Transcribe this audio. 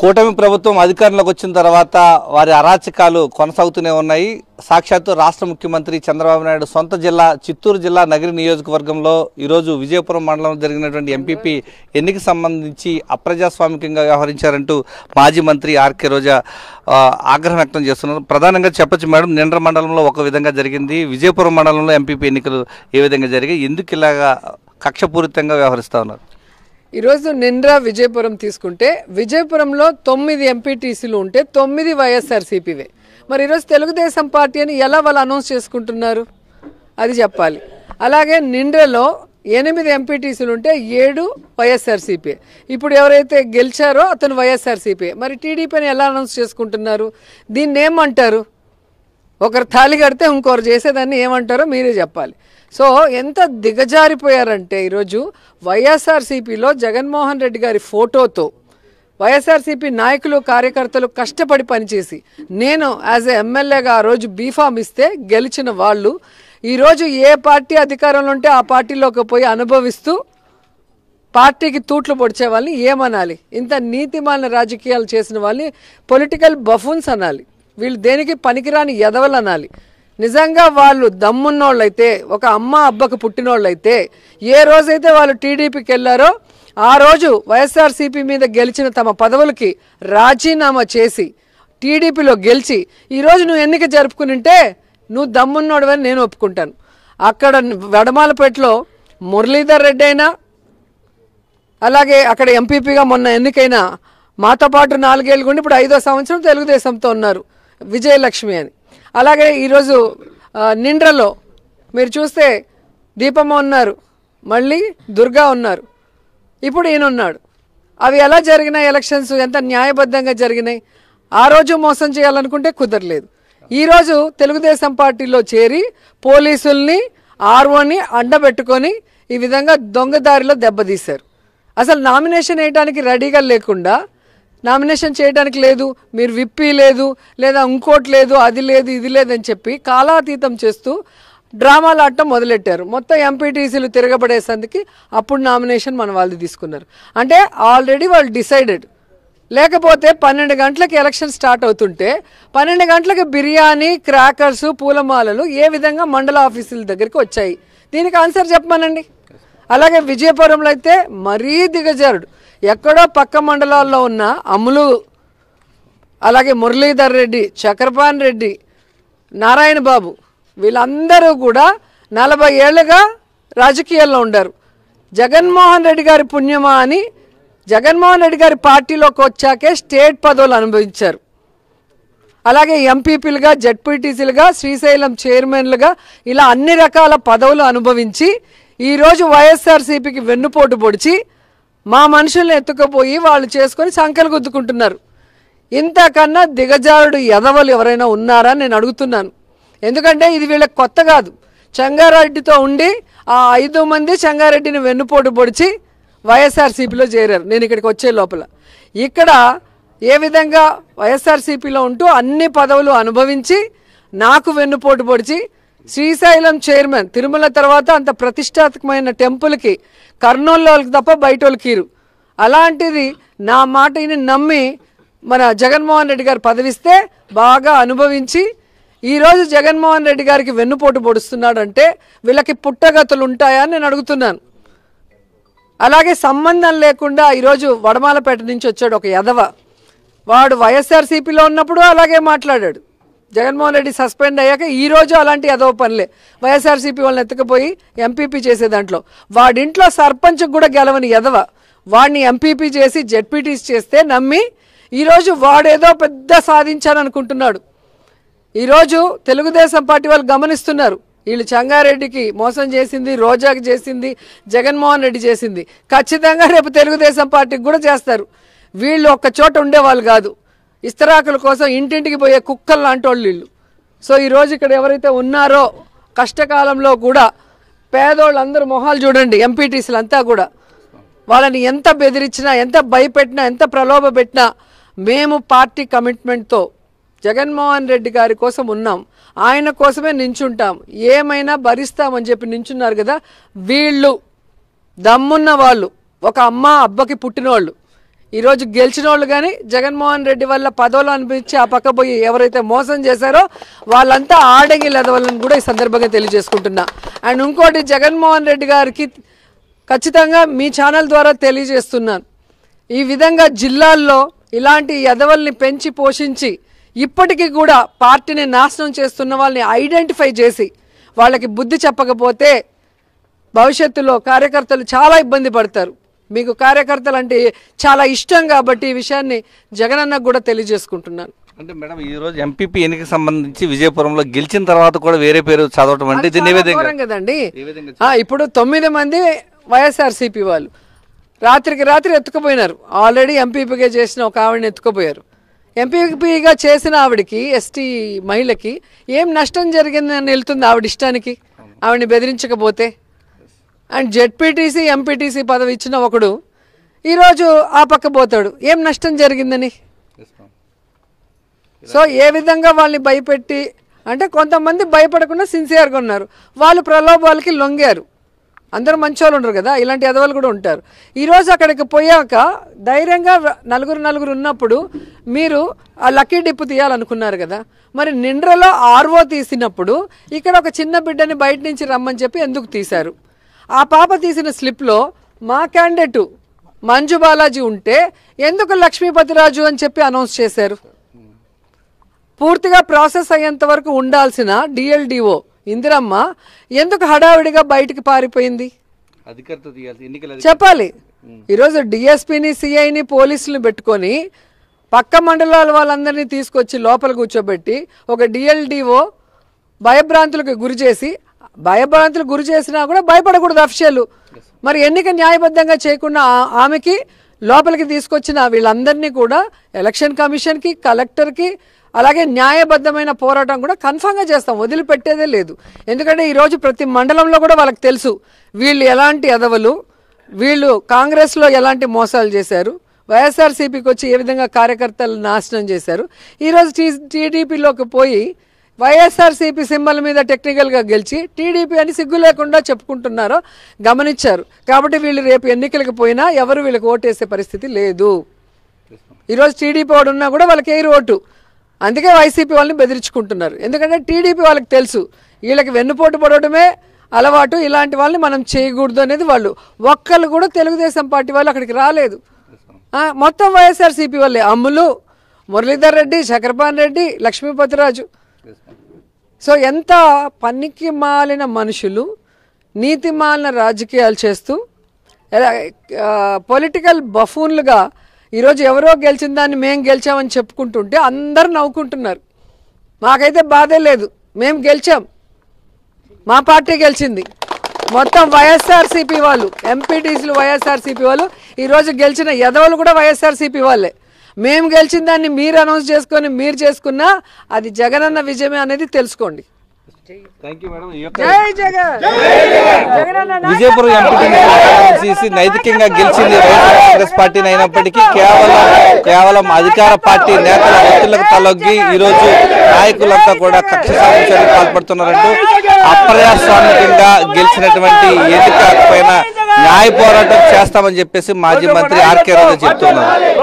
కూటమి ప్రభుత్వం అధికారంలోకి వచ్చిన తర్వాత వారి అరాచకాలు కొనసాగుతూనే ఉన్నాయి. సాక్షాత్తు రాష్ట్ర ముఖ్యమంత్రి చంద్రబాబు నాయుడు సొంత జిల్లా చిత్తూరు జిల్లా నగరి నియోజకవర్గంలో ఈరోజు విజయపురం మండలంలో జరిగినటువంటి ఎంపీపీ ఎన్నికకు సంబంధించి అప్రజాస్వామికంగా వ్యవహరించారంటూ మాజీ మంత్రి ఆర్కే రోజా ఆగ్రహం వ్యక్తం చేస్తున్నారు. ప్రధానంగా చెప్పొచ్చు మేడం, నిండ్ర మండలంలో ఒక విధంగా జరిగింది, విజయపురం మండలంలో ఎంపీపీ ఎన్నికలు ఏ విధంగా జరిగాయి, ఎందుకు ఇలాగా కక్షపూరితంగా వ్యవహరిస్తూ ఉన్నారు? ఈరోజు నిండ్ర విజయపురం తీసుకుంటే విజయపురంలో 9 ఎంపీటీసీలు ఉంటే 9 వైఎస్ఆర్సీపీవే. మరి ఈరోజు తెలుగుదేశం పార్టీ అని ఎలా వాళ్ళు అనౌన్స్ చేసుకుంటున్నారు అది చెప్పాలి. అలాగే నిండ్రలో 8 ఎంపీటీసీలు ఉంటే 7 వైఎస్ఆర్సీపీ. ఇప్పుడు ఎవరైతే గెలిచారో అతను వైఎస్ఆర్సీపీ. మరి టీడీపీని ఎలా అనౌన్స్ చేసుకుంటున్నారు? దీన్ని ఏమంటారు? ఒకరు తాళి కడితే ఇంకొకరు చేసేదాన్ని ఏమంటారో మీరే చెప్పాలి. సో ఎంత దిగజారిపోయారంటే ఈరోజు వైఎస్ఆర్సీపీలో జగన్మోహన్ రెడ్డి గారి ఫోటోతో వైఎస్ఆర్సీపీ నాయకులు కార్యకర్తలు కష్టపడి పనిచేసి నేను యాజ్ ఏ ఎమ్మెల్యేగా ఆ రోజు బీఫామ్ ఇస్తే గెలిచిన వాళ్ళు ఈరోజు ఏ పార్టీ అధికారంలో ఉంటే ఆ పార్టీలోకి పోయి అనుభవిస్తూ పార్టీకి తూట్లు పొడిచే వాళ్ళని ఏమనాలి? ఇంత నీతిమాలిన రాజకీయాలు చేసిన వాళ్ళని పొలిటికల్ బఫూన్స్ అనాలి. వీళ్ళు దేనికి పనికిరాని ఎదవలు అనాలి. నిజంగా వాళ్ళు దమ్మున్నోళ్ళైతే, ఒక అమ్మ అబ్బకు పుట్టినోళ్ళైతే ఏ రోజైతే వాళ్ళు టీడీపీకి వెళ్ళారో ఆ రోజు వైఎస్ఆర్సీపీ మీద గెలిచిన తమ పదవులకి రాజీనామా చేసి టీడీపీలో గెలిచి ఈరోజు నువ్వు ఎన్నిక జరుపుకునింటే నువ్వు దమ్మున్నోడవని నేను ఒప్పుకుంటాను. అక్కడ వడమాలపేటలో మురళీధర్ రెడ్డి అయినా, అలాగే అక్కడ ఎంపీపీగా మొన్న ఎన్నికైనా మాతో పాటు 4 ఏళ్ళు ఉండి ఇప్పుడు 5వ సంవత్సరం తెలుగుదేశంతో ఉన్నారు విజయలక్ష్మి అని. అలాగే ఈరోజు నిండ్రలో మీరు చూస్తే దీపమ్మ ఉన్నారు, మళ్ళీ దుర్గా ఉన్నారు, ఇప్పుడు ఈయన ఉన్నాడు. అవి ఎలా జరిగినాయి? ఎలక్షన్స్ ఎంత న్యాయబద్ధంగా జరిగినాయి? ఆ రోజు మోసం చేయాలనుకుంటే కుదరలేదు. ఈరోజు తెలుగుదేశం పార్టీలో చేరి పోలీసుల్ని ఆర్ఓని అండబెట్టుకొని ఈ విధంగా దొంగదారిలో దెబ్బతీశారు. అసలు నామినేషన్ వేయడానికి రెడీగా లేకుండా, నామినేషన్ చేయడానికి లేదు, మీరు విప్పి లేదు, లేదా ఇంకోటి లేదు, అది లేదు, ఇది లేదని చెప్పి కాలాతీతం చేస్తూ డ్రామాలు ఆడటం మొదలెట్టారు. మొత్తం ఎంపీటీసీలు తిరగబడేసరికి అప్పుడు నామినేషన్ మన వాళ్ళు తీసుకున్నారు. అంటే ఆల్రెడీ వాళ్ళు డిసైడెడ్. లేకపోతే 12 గంటలకు ఎలక్షన్ స్టార్ట్ అవుతుంటే 12 గంటలకు బిర్యానీ, క్రాకర్స్, పూలమాలలు ఏ విధంగా మండల ఆఫీసుల దగ్గరికి వచ్చాయి? దీనికి ఆన్సర్ చెప్పమనండి. అలాగే విజయపురంలో అయితే మరీ దిగజారుడు. ఎక్కడో పక్క మండలాల్లో ఉన్న అమ్ములు, అలాగే మురళీధర్ రెడ్డి, చక్రపాణి రెడ్డి, నారాయణ బాబు వీళ్ళందరూ కూడా 40 ఏళ్ళుగా రాజకీయాల్లో ఉండారు. జగన్మోహన్ రెడ్డి గారి పుణ్యమా అని జగన్మోహన్ రెడ్డి గారి పార్టీలోకి వచ్చాకే స్టేట్ పదవులు అనుభవించారు. అలాగే ఎంపీపీలుగా, జడ్పీటీసీలుగా, శ్రీశైలం చైర్మన్లుగా ఇలా అన్ని రకాల పదవులు అనుభవించి ఈరోజు వైఎస్ఆర్సీపీకి వెన్నుపోటు పొడిచి మా మనుషుల్ని ఎత్తుకుపోయి వాళ్ళు చేసుకొని సంకలు గుద్దుకుంటున్నారు. ఇంతకన్నా దిగజారుడు ఎదవలు ఎవరైనా ఉన్నారా నేను అడుగుతున్నాను. ఎందుకంటే ఇది వీళ్ళకి కొత్త కాదు. చెంగారెడ్డితో ఉండి ఆ 5 మంది చెంగారెడ్డిని వెన్నుపోటు పొడిచి వైఎస్ఆర్సీపీలో చేరారు. నేను ఇక్కడికి వచ్చే లోపల ఇక్కడ ఏ విధంగా వైఎస్ఆర్సీపీలో ఉంటూ అన్ని పదవులు అనుభవించి నాకు వెన్నుపోటు పొడిచి శ్రీశైలం చైర్మన్, తిరుమల తర్వాత అంత ప్రతిష్టాత్మకమైన టెంపుల్కి కర్నూలు వాళ్ళకి తప్ప బయట వాళ్ళకి ఇరు. అలాంటిది నా మాటని నమ్మి మన జగన్మోహన్ రెడ్డి గారు పదవిస్తే బాగా అనుభవించి ఈరోజు జగన్మోహన్ రెడ్డి గారికి వెన్నుపోటు పొడుస్తున్నాడంటే వీళ్ళకి పుట్టగతులు ఉంటాయా అని నేను అడుగుతున్నాను. అలాగే సంబంధం లేకుండా ఈరోజు వడమాలపేట నుంచి వచ్చాడు ఒక యదవ. వాడు వైఎస్ఆర్సీపీలో ఉన్నప్పుడు అలాగే మాట్లాడాడు. జగన్మోహన్ రెడ్డి సస్పెండ్ అయ్యాక ఈరోజు అలాంటి యదవ పనులే. వైఎస్ఆర్సీపీ వాళ్ళని ఎత్తుకుపోయి ఎంపీపీ చేసే దాంట్లో వాడింట్లో సర్పంచ్కి కూడా గెలవని యదవ వాడిని ఎంపీపీ చేసి జెడ్పీటీసీ చేస్తే నమ్మి ఈరోజు వాడేదో పెద్ద సాధించాలనుకుంటున్నాడు. ఈరోజు తెలుగుదేశం పార్టీ వాళ్ళు గమనిస్తున్నారు. వీళ్ళు చెంగారెడ్డికి మోసం చేసింది, రోజాకి చేసింది, జగన్మోహన్ రెడ్డి చేసింది ఖచ్చితంగా రేపు తెలుగుదేశం పార్టీకి కూడా చేస్తారు. వీళ్ళు ఒక్క చోట ఉండేవాళ్ళు కాదు. ఇస్తరాకుల కోసం ఇంటింటికి పోయే కుక్కలు లాంటి వాళ్ళు వీళ్ళు. సో ఈరోజు ఇక్కడ ఎవరైతే ఉన్నారో కష్టకాలంలో కూడా పేదోళ్ళందరూ మొహాలు చూడండి. ఎంపీటీసీలు అంతా కూడా వాళ్ళని ఎంత బెదిరించినా, ఎంత భయపెట్టినా, ఎంత ప్రలోభ పెట్టినా మేము పార్టీ కమిట్మెంట్తో జగన్మోహన్ రెడ్డి గారి కోసం ఉన్నాం, ఆయన కోసమే నించుంటాం, ఏమైనా భరిస్తామని చెప్పి నించున్నారు కదా. వీళ్ళు దమ్మున్న వాళ్ళు, ఒక అమ్మ అబ్బకి పుట్టినోళ్ళు. ఈరోజు గెలిచిన వాళ్ళు కానీ జగన్మోహన్ రెడ్డి వల్ల పదవులు అనిపించి ఆ పక్క పోయి ఎవరైతే మోసం చేశారో వాళ్ళంతా ఆడంగి లెదవాలని కూడా ఈ సందర్భంగా తెలియజేసుకుంటున్నా. అండ్ ఇంకోటి జగన్మోహన్ రెడ్డి గారికి ఖచ్చితంగా మీ ఛానల్ ద్వారా తెలియజేస్తున్నాను, ఈ విధంగా జిల్లాల్లో ఇలాంటి ఎదవల్ని పెంచి పోషించి ఇప్పటికీ కూడా పార్టీని నాశనం చేస్తున్న వాళ్ళని ఐడెంటిఫై చేసి వాళ్ళకి బుద్ధి చెప్పకపోతే భవిష్యత్తులో కార్యకర్తలు చాలా ఇబ్బంది పడతారు. మీకు కార్యకర్తలు అంటే చాలా ఇష్టం కాబట్టి ఈ విషయాన్ని జగనన్నకు కూడా తెలియజేసుకుంటున్నాను. అంటే మేడం ఈరోజు ఎంపీపీ ఎన్నికకి సంబంధించి విజయపురంలో గెలిచిన తర్వాత కూడా వేరే పేరు చదవటం అంటే కదండి. ఇప్పుడు 9 మంది వైఎస్ఆర్సీపీ వాళ్ళు రాత్రికి రాత్రి ఎత్తుకుపోయినారు. ఆల్రెడీ ఎంపీపీగా చేసిన ఒక ఆవిడని ఎత్తుకుపోయారు. ఎంపీపీగా చేసిన ఆవిడకి, ఎస్టీ మహిళకి ఏం నష్టం జరిగిందని వెళ్తుంది ఆవిడ ఇష్టానికి, ఆవిడని బెదిరించకపోతే. అండ్ జెడ్పీటీసీ ఎంపీటీసీ పదవి ఇచ్చిన ఒకడు ఈరోజు ఆ పక్క పోతాడు, ఏం నష్టం జరిగిందని. సో ఏ విధంగా వాళ్ళని భయపెట్టి, అంటే కొంతమంది భయపడకుండా సిన్సియర్గా ఉన్నారు, వాళ్ళు ప్రలోభాలకి లొంగారు. అందరూ మంచోళ్ళు ఉండరు కదా, ఇలాంటి ఎదవలు కూడా ఉంటారు. ఈరోజు అక్కడికి పోయాక ధైర్యంగా నలుగురు ఉన్నప్పుడు మీరు ఆ లక్కీ డిప్పు తీయాలనుకున్నారు కదా, మరి నిండ్రలో ఆర్వో తీసినప్పుడు ఇక్కడ ఒక చిన్న బిడ్డని బయట నుంచి రమ్మని చెప్పి ఎందుకు తీశారు? ఆ పాప తీసిన స్లిప్లో మా క్యాండిడేటు మంజు బాలాజీ ఉంటే ఎందుకు లక్ష్మీపతిరాజు అని చెప్పి అనౌన్స్ చేశారు? పూర్తిగా ప్రాసెస్ అయ్యేంత వరకు ఉండాల్సిన డిఎల్డిఓ ఇందిరమ్మ ఎందుకు హడావిడిగా బయటికి పారిపోయింది? చెప్పాలి. ఈరోజు డిఎస్పీని, సిఐని, పోలీసులను పెట్టుకొని పక్క మండలాల వాళ్ళందరినీ తీసుకొచ్చి లోపల కూర్చోబెట్టి ఒక డిఎల్డిఓ భయభ్రాంతులకు గురి చేసినా కూడా భయపడకూడదు అఫీషియల్. మరి ఎన్నిక న్యాయబద్ధంగా చేయకుండా ఆమెకి లోపలికి తీసుకొచ్చిన వీళ్ళందరినీ కూడా ఎలక్షన్ కమిషన్కి, కలెక్టర్కి, అలాగే న్యాయబద్ధమైన పోరాటం కూడా కన్ఫామ్గా చేస్తాం, వదిలిపెట్టేదే లేదు. ఎందుకంటే ఈరోజు ప్రతి మండలంలో కూడా వాళ్ళకి తెలుసు వీళ్ళు ఎలాంటి ఎదవలు, వీళ్ళు కాంగ్రెస్లో ఎలాంటి మోసాలు చేశారు, వైఎస్ఆర్సీపీకి వచ్చి ఏ విధంగా కార్యకర్తలు నాశనం చేశారు. ఈరోజు టీడీపీలోకి పోయి వైఎస్ఆర్సీపీ సింబల్ మీద టెక్నికల్గా గెలిచి టీడీపీ అని సిగ్గు లేకుండా చెప్పుకుంటున్నారో గమనించారు. కాబట్టి వీళ్ళు రేపు ఎన్నికలకు పోయినా ఎవరు వీళ్ళకి ఓటేసే పరిస్థితి లేదు. ఈరోజు టీడీపీ వాడు ఉన్నా కూడా వాళ్ళకి ఎయిర్ ఓటు, అందుకే వైసీపీ వాళ్ళని బెదిరించుకుంటున్నారు. ఎందుకంటే టీడీపీ వాళ్ళకి తెలుసు వీళ్ళకి వెన్నుపోటు పడటమే అలవాటు, ఇలాంటి వాళ్ళని మనం చేయకూడదు అనేది. వాళ్ళు ఒక్కళ్ళు కూడా తెలుగుదేశం పార్టీ వాళ్ళు అక్కడికి రాలేదు, మొత్తం వైఎస్ఆర్సీపీ వాళ్ళే. అమ్ములు, మురళీధర్ రెడ్డి, చక్రపాణి రెడ్డి, లక్ష్మీపతిరాజు. సో ఎంత పనికి మాలిన మనుషులు, నీతి మాలిన రాజకీయాలు చేస్తూ పొలిటికల్ బఫూన్లుగా ఈరోజు ఎవరో గెలిచిన దాన్ని మేము గెలిచామని చెప్పుకుంటుంటే అందరు నవ్వుకుంటున్నారు. మాకైతే బాధే లేదు, మేము గెలిచాం, మా పార్టీ గెలిచింది. మొత్తం వైఎస్ఆర్సీపీ వాళ్ళు, ఎంపీటీసీలు వైఎస్ఆర్సీపీ వాళ్ళు, ఈరోజు గెలిచిన ఎదవలు కూడా వైఎస్ఆర్సీపీ వాళ్ళే. మేము గెలిచిన దాన్ని మీరు అనౌన్స్ చేసుకొని మీరు చేసుకున్నా అది జగనన్న విజయమే అనేది తెలుసుకోండి. విజయపురం ఎంపీటీసీ నైతికంగా గెలిచింది కాంగ్రెస్ పార్టీని అయినప్పటికీ కేవలం అధికార పార్టీ నేతల ఒత్తిళ్లకు తలొగ్గి ఈరోజు నాయకులంతా కూడా కక్ష సాధించడానికి పాల్పడుతున్నారంటూ అప్రజాస్వామికంగా గెలిచినటువంటి ఎన్నిక పైన న్యాయ పోరాటం చేస్తామని చెప్పేసి మాజీ మంత్రి ఆర్కే రాజు చెప్తున్నారు.